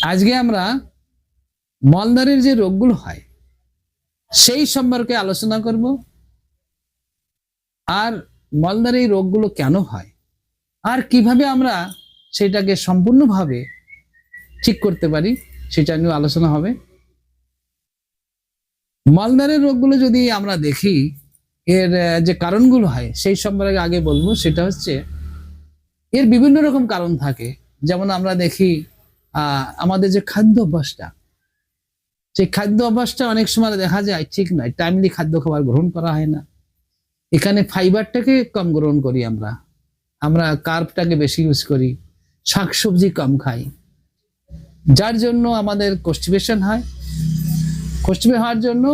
আজকে আমরা মলদ্বারের যে রোগগুলো হয় সেই সম্পর্কে আলোচনা করব। আর মলদ্বারের এই রোগগুলো কেন হয় আর কিভাবে আমরা সেটাকে সম্পূর্ণভাবে ঠিক করতে পারি সেটা নিয়ে আলোচনা হবে। মলদ্বারের রোগগুলো যদি আমরা দেখি, এর যে কারণগুলো হয় সেই সম্পর্কে আগে বলবো। সেটা হচ্ছে এর বিভিন্ন রকম কারণ থাকে। যেমন আমরা দেখি আমাদের যে খাদ্য অভ্যাসটা, সেই খাদ্য অভ্যাসটা অনেক সময় দেখা যায় ঠিক নয়, টাইমলি খাদ্য খাবার গ্রহণ করা হয় না। এখানে ফাইবারটাকে কম গ্রহণ করি, আমরা কার্বটাকে বেশি ইউজ করি, শাকসবজি কম খাই, যার জন্য আমাদের কনস্টিপেশন হয়। কনস্টিপেশন হওয়ার জন্য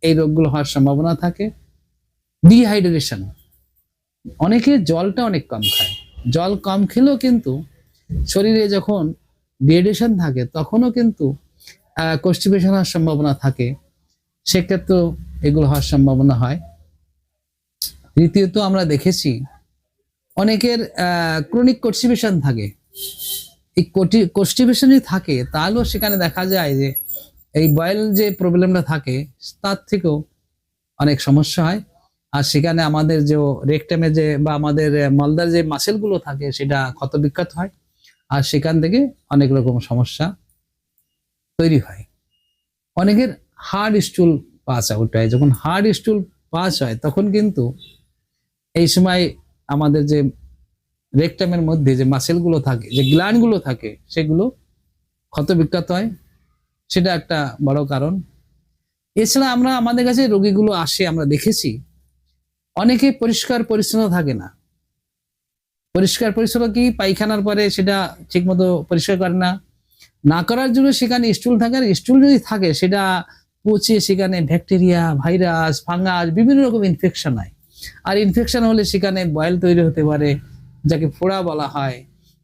এই রোগগুলো হওয়ার সম্ভাবনা থাকে। ডিহাইড্রেশন, অনেকে জলটা অনেক কম খায়, জল কম খেলেও কিন্তু শরীরে যখন ডিহাইড্রেশন থাকে তখনও কিন্তু কনস্টিপেশন হওয়ার সম্ভাবনা থাকে, সেক্ষেত্রেও এগুলো হওয়ার সম্ভাবনা হয়। দ্বিতীয়ত আমরা দেখেছি অনেকের ক্রনিক কনস্টিপেশন থাকে। এই কনস্টিপেশন যদি থাকে তাহলেও সেখানে দেখা যায় যে এই বয়েল যে প্রবলেমটা থাকে তার থেকেও অনেক সমস্যা হয়। আর সেখানে আমাদের যে রেকটামে যে বা আমাদের মলদার যে মাসেলগুলো থাকে সেটা ক্ষতবিক্ষত হয়, আর সেখান থেকে অনেক রকম সমস্যা তৈরি হয়। অনেকের হার্ড স্টুল পাস আউট হয়। যখন হার্ড স্টুল পাস হয় তখন কিন্তু এই সময় আমাদের যে রেকটামের মধ্যে যে মাসেলগুলো থাকে, যে গ্ল্যান্ডগুলো থাকে, সেগুলো ক্ষতবিক্ষত হয়, সেটা একটা বড় কারণ। এছাড়া আমরা আমাদের কাছে রোগীগুলো আসে, আমরা দেখেছি অনেকে পরিষ্কার পরিচ্ছন্ন থাকে না। পরিষ্কার পরিচ্ছন্ন কি, পায়খানার পরে সেটা ঠিক মতো পরিষ্কার করে না করার জন্য সেখানে স্টুল থাকে, আর স্টুল যদি থাকে সেটা পচে সেখানে ব্যাকটেরিয়া, ভাইরাস, ফাঙ্গাস, বিভিন্ন রকম ইনফেকশন হয়। আর ইনফেকশন হলে সেখানে বয়েল তৈরি হতে পারে, যাকে ফোড়া বলা হয়,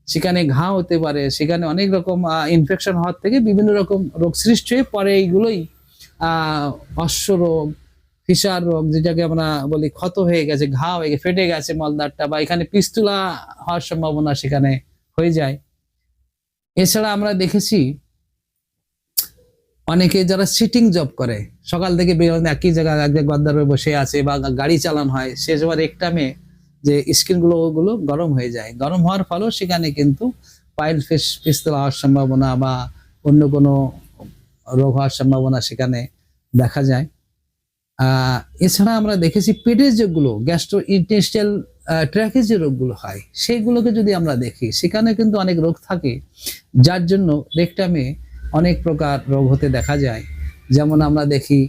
সেখানে ঘা হতে পারে, সেখানে অনেক রকম ইনফেকশন হওয়ার থেকে বিভিন্ন রকম রোগ সৃষ্টি হয়ে পরে এইগুলোই অশ্ব রোগ, ফিসার রোগ, যেটাকে আমরা বলি ক্ষত হয়ে গেছে, ঘা হয়ে গেছে, ফেটে গেছে মলদ্বারটা, বা এখানে পিস্তুলা হওয়ার সম্ভাবনা সেখানে হয়ে যায়। এছাড়া আমরা দেখেছি অনেকে যারা সিটিং জব করে, সকাল থেকে বেরোন একই জায়গায় গদ্দারে বসে আছে, বা গাড়ি চালানো হয়, সে সময় একটামে যে স্কিন গুলো গরম হয়ে যায়। গরম হওয়ার ফলেও সেখানে কিন্তু পাইল পিস্তল হওয়ার সম্ভাবনা বা অন্য কোনো রোগ হওয়ার সম্ভাবনা সেখানে দেখা যায়। এছাড়া আমরা দেখেছি পেটের যেগুলো গ্যাস্ট্রো ইন্টেস্টাইনাল ট্র্যাকের যে রোগগুলো হয় সেইগুলোকে যদি আমরা দেখি, সেখানে কিন্তু অনেক রোগ থাকে, যার জন্য রেকটামে অনেক প্রকার রোগ হতে দেখা যায়। যেমন আমরা দেখি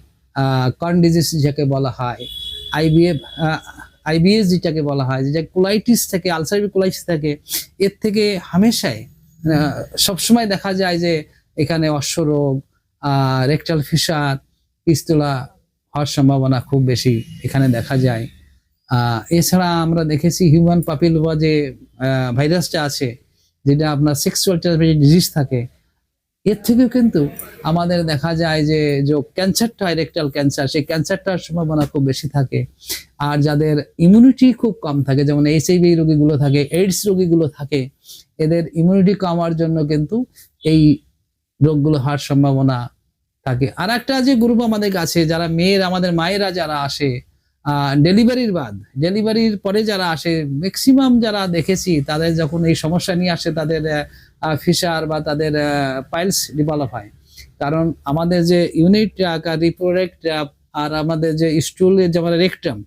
কর্ন ডিজিজ যাকে বলা হয়, আইবিএস যেটাকে বলা হয়, যেটা কোলাইটিস থেকে, আলসারেটিভ কোলাইটিস থাকে, এর থেকে হামেশাই সবসময় দেখা যায় যে এখানে অশ্ব রোগ, রেকটাল ফিসার, পিস্তুলা হওয়ার সম্ভাবনা খুব বেশি এখানে দেখা যায়। এছাড়া আমরা দেখেছি হিউম্যান পাপিলোমা যে ভাইরাসটা আছে, যেটা আপনার সেক্সুয়াল ট্রান্সমিটেড ডিজিজ থাকে, এর থেকেও কিন্তু আমাদের দেখা যায় যে ক্যান্সারটা হয়, রেকটাল ক্যান্সার, সেই ক্যান্সারটার সম্ভাবনা খুব বেশি থাকে। আর যাদের ইমিউনিটি খুব কম থাকে, যেমন এইচআইভি রোগীগুলো থাকে, এইডস রোগীগুলো থাকে, এদের ইমিউনিটি কমার জন্য কিন্তু এই রোগগুলো হওয়ার সম্ভাবনা থাকে। আর একটা যে গ্রুপ আমাদের কাছে, যারা আমাদের মায়েরা যারা আসে ডেলিভারির পরে যারা আসে, ম্যাক্সিমাম যারা দেখেছি তাদের যখন এই সমস্যা নিয়ে আসে, তাদের ফিসার বা তাদের পাইলস ডেভেলপ হয়। কারণ আমাদের যে ইউনিট রিপ্রোডাক্ট আর আমাদের যে স্টুলের যে আমাদের রেকটাম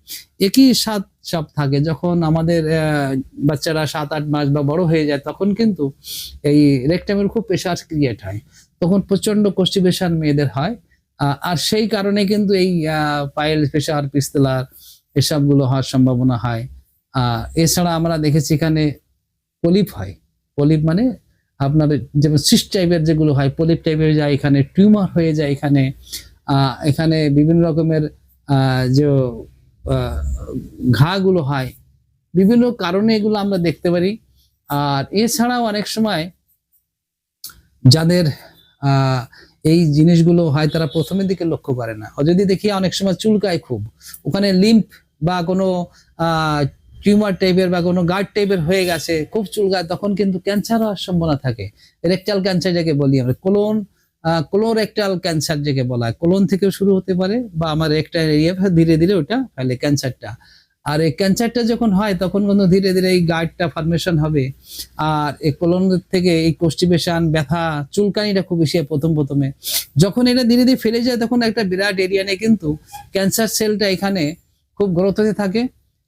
একই সাপ থাকে। যখন আমাদের বাচ্চারা 7-8 মাস বা বড় হয়ে যায়, তখন কিন্তু এই রেকটামের খুব প্রেশার ক্রিয়েট হয়, তখন প্রচন্ড কনস্টিপেশন মেয়েদের হয়। আর সেই কারণে কিন্তু এই পাইল, প্রেশার, পিস্তলার এসবগুলো হওয়ার সম্ভাবনা হয়। এছাড়া আমরা দেখেছি এখানে পলিপ হয়। পলিপ মানে আপনার যেমন সিস্ট টাইপের যেগুলো হয়, পলিপ টাইপের যায়, এখানে টিউমার হয়ে যায়, এখানে বিভিন্ন রকমের যে ঘাগুলো হয়, বিভিন্ন কারণে এগুলো আমরা দেখতে পারি। আর এছাড়াও অনেক সময় যাদের এই জিনিসগুলো হয় তারা প্রথমের দিকে লক্ষ্য করে না, যদি দেখি অনেক সময় চুলকায় খুব, ওখানে লিম্ফ বা কোনো টিউমার টাইপের বা কোনো গার্ড টাইপের হয়ে গেছে, খুব চুলকায়, তখন কিন্তু ক্যান্সার হওয়ার সম্ভাবনা থাকে। রেকটাল ক্যান্সার যাকে বলি আমরা, কোলোরেক্টাল ক্যান্সার যাকে বলা হয়, কোলন থেকেও শুরু হতে পারে বা আমার একটা এরিয়া ধীরে ধীরে ওটা ফেলে ক্যান্সারটা। আর এই ক্যান্সারটা যখন হয় তখন কিন্তু ধীরে ধীরে এই গার্ডটা ফর্মেশন হবে, আর এই কোলন থেকে এই কনস্টিপেশন, ব্যথা, চুলকানিটা খুব বেশি হয় প্রথমে। যখন এটা ধীরে ধীরে ফেলে যায় তখন একটা বিরাট এরিয়া নিয়ে কিন্তু ক্যান্সার সেলটা এখানে খুব গ্রোথ হতে থাকে।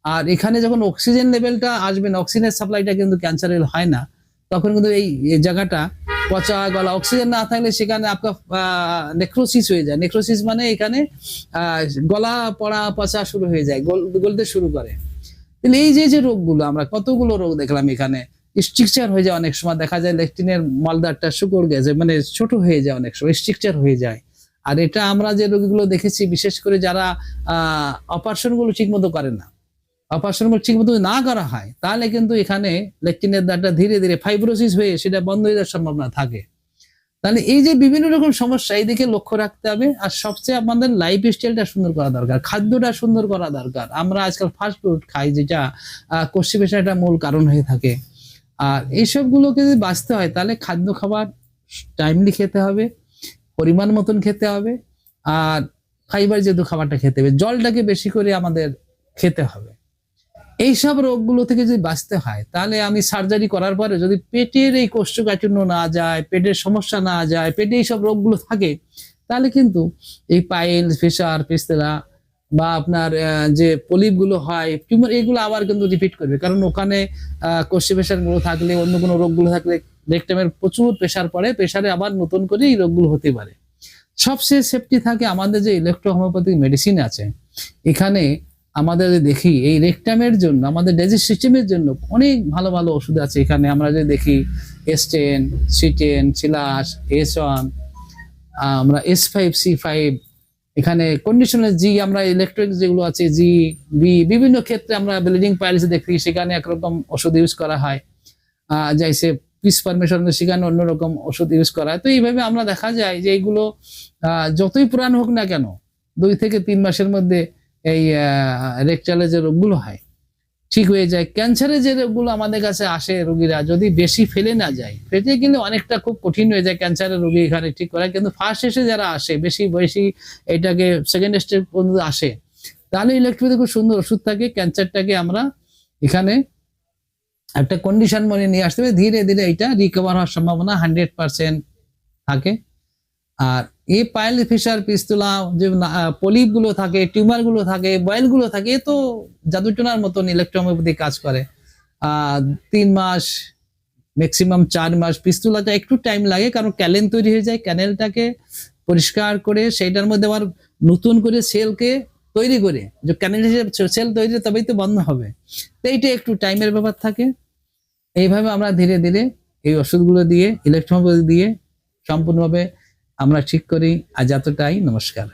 আর এখানে যখন অক্সিজেন লেভেলটা আসবে না, অক্সিজেনের সাপ্লাইটা কিন্তু ক্যান্সারের হয় না, তখন কিন্তু এই জায়গাটা পচা গলা, অক্সিজেন না থাকলে সেখানে আপনার নেক্রোসিস হয়ে যায়। নেক্রোসিস মানে এখানে গলা পড়া, পচা শুরু হয়ে যায়, গলতে শুরু করে। তাহলে এই যে রোগগুলো, আমরা কতগুলো রোগ দেখলাম এখানে, স্ট্রিকচার হয়ে যায়, অনেক সময় দেখা যায় লেকটিনের মলদারটা শুকর গেছে, মানে ছোট হয়ে যায়, অনেক সময় স্ট্রিকচার হয়ে যায়। আর এটা আমরা যে রোগীগুলো দেখেছি, বিশেষ করে যারা অপারেশন গুলো ঠিক মতো করে না, অপারেশন ঠিক মতো না করা হয়, তাহলে কিন্তু এখানে লেকটিনের দ্বারটা ধীরে ধীরে ফাইব্রোসিস হয়ে সেটা বন্ধ হয়ে যাওয়ার সম্ভাবনা থাকে। তাহলে এই যে বিভিন্ন রকম সমস্যা, এই দিকে লক্ষ্য রাখতে হবে। আর সবচেয়ে আমাদের লাইফ স্টাইলটা সুন্দর করা দরকার, খাদ্যটা সুন্দর করা দরকার। আমরা আজকাল ফাস্ট ফুড খাই, যেটা কনস্টিপেশন একটা মূল কারণ হয়ে থাকে। আর এইসব গুলোকে যদি বাঁচতে হয় তাহলে খাদ্য খাবার টাইমলি খেতে হবে, পরিমাণ মতন খেতে হবে, আর ফাইবার যেহেতু খাবারটা খেতে হবে, জলটাকে বেশি করে আমাদের খেতে হবে। এইসব রোগগুলো থেকে যদি বাঁচতে হয় তাহলে আমি সার্জারি করার পরে যদি পেটের এই কোষ্ঠকাঠিন্য না যায়, পেটের সমস্যা না যায়, পেটে এইসব রোগগুলো থাকে, তাহলে কিন্তু এই পাইলস, ফিশার, পিস্তেলা বা আপনার যে পলিপ গুলো হয়, টিউমার, এগুলো আবার কিন্তু রিপিট করবে। কারণ ওখানে কনস্টিপেশন গুলো থাকলে, অন্য কোনো রোগগুলো থাকলে রেকটামের প্রচুর প্রেসার পড়ে, প্রেসারে আবার নতুন করে এই রোগগুলো হতে পারে। সবচেয়ে সেফটি থাকে আমাদের যে ইলেকট্রো হোমিওপ্যাথিক মেডিসিন আছে। এখানে আমাদের দেখি এই রেকটামের জন্য, আমাদের ডাইজেস্ট সিস্টেমের জন্য অনেক ভালো ভালো ওষুধ আছে। এখানে আমরা যে দেখি S10, C10, সিলাস, S1, আমরা S5, C5, এখানে কন্ডিশনাল জি, আমরা ইলেকট্রনিক্স যেগুলো আছে জি, বি, বিভিন্ন ক্ষেত্রে আমরা ব্লিডিং পাইলস দেখি, সেখানে একরকম ওষুধ ইউজ করা হয়। যাইছে পিস ফরমেশন, সেখানে অন্যরকম ওষুধ ইউজ করা হয়। তো এইভাবে আমরা দেখা যায় যে এইগুলো যতই পুরান হোক না কেন, 2 থেকে 3 মাসের মধ্যে এই রেকটালে যে রোগগুলো হয় ঠিক হয়ে যায়। ক্যান্সারের যে রোগগুলো আমাদের কাছে আসে রোগীরা, যদি বেশি ফেলে না যায়, ফেটে গেলে অনেকটা খুব কঠিন হয়ে যায় ক্যান্সারের রোগী এখানে ঠিক করা। কিন্তু ফার্স্ট স্টেজে যারা আসে, বেশি এটাকে সেকেন্ড স্টেজ পর্যন্ত আসে, তাহলে ইলেকট্রোতে খুব সুন্দর ওষুধ থাকে। ক্যান্সারটাকে আমরা এখানে একটা কন্ডিশন মনে নিয়ে আসতে হবে, ধীরে ধীরে এটা রিকভার হওয়ার সম্ভাবনা 100% থাকে। আর এই পাইল, ফিশার, পিস্তুলা, যে পলিপ গুলো থাকে, টিউমার গুলো থাকে, বয়েল গুলো থাকে, এ তো জাদুটোনার মতন ইলেকট্রোহোমিওপ্যাথি কাজ করে। 3 মাস, ম্যাক্সিমাম 4 মাস। পিস্তুলাটা একটু টাইম লাগে, কারণ ক্যানেল তৈরি হয়ে যায়, ক্যানেলটাকে পরিষ্কার করে সেইটার মধ্যে আবার নতুন করে সেলকে তৈরি করে, যে ক্যানেল হিসেবে সেল তৈরি, তবেই তো বন্ধ হবে। তো এইটা একটু টাইমের ব্যাপার থাকে। এইভাবে আমরা ধীরে ধীরে এই ওষুধগুলো দিয়ে, ইলেকট্রোহোমিওপ্যাথি দিয়ে সম্পূর্ণভাবে আমরা ঠিক করি। আজ এতটাই, নমস্কার।